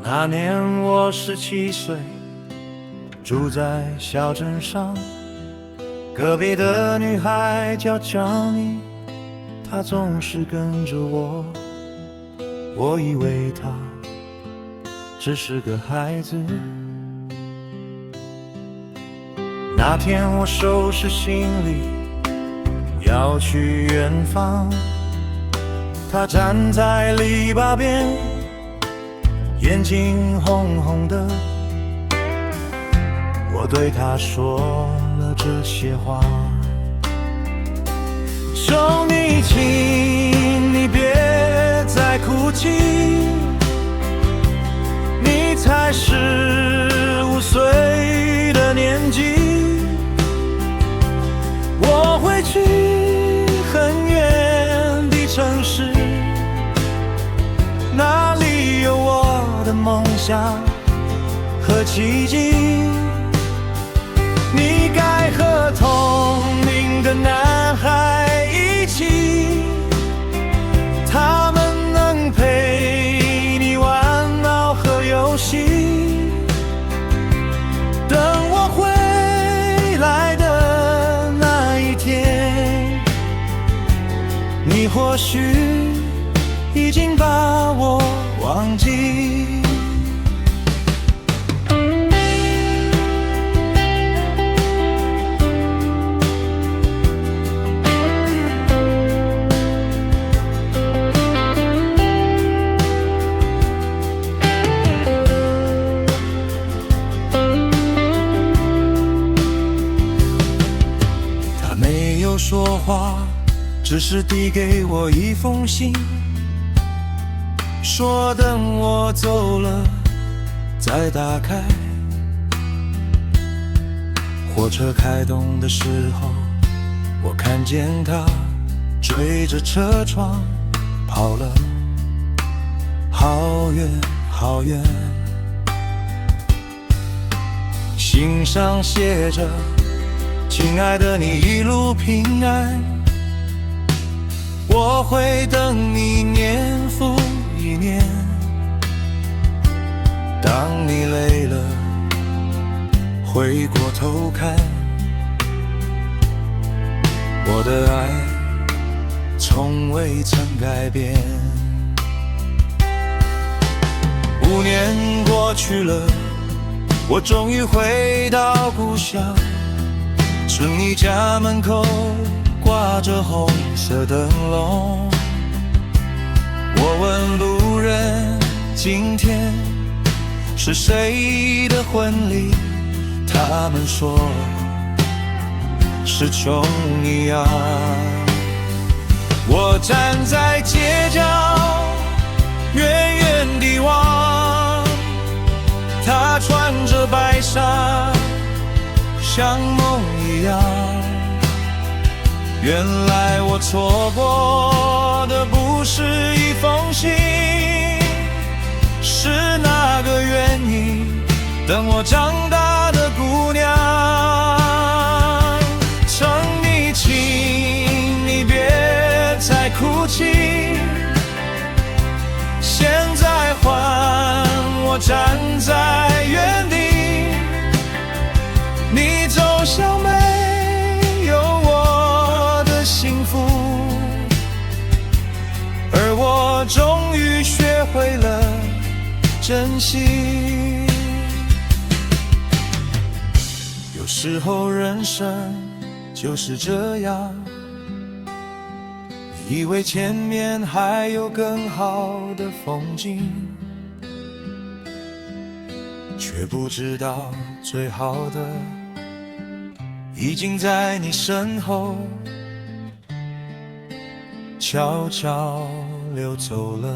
那年我17岁，住在小镇上，隔壁的女孩叫张妮，她总是跟着我，我以为她只是个孩子。那天我收拾行李要去远方，她站在篱笆边，眼睛红红的，我对她说了这些话：求你，请你别再哭泣，你才15岁的年纪，我会去很远的城市，那里有我的梦想和奇迹。你该和同龄的男孩一起，他们能陪你玩闹和游戏。等我回来的那一天，你或许已经把我忘记。他没有说话，只是递给我一封信，说等我走了再打开。火车开动的时候，我看见他追着车窗跑了好远好远，信上写着：亲爱的，你一路平安，我会等你年复一年。当你累了，回过头看，我的爱从未曾改变。5年过去了，我终于回到故乡，村里家门口挂着红色灯笼。我问路人，今天是谁的婚礼？他们说是琼尼娅。我站在街角，远远地望，她穿着白纱，像梦一样。原来我错过的不是一封信，是那个愿意等我长大的姑娘。请你，请你别再哭泣，现在换我站在原地，你走向没有我的幸福，而我终于学会了珍惜。有时候人生就是这样，以为前面还有更好的风景，却不知道最好的已经在你身后悄悄溜走了。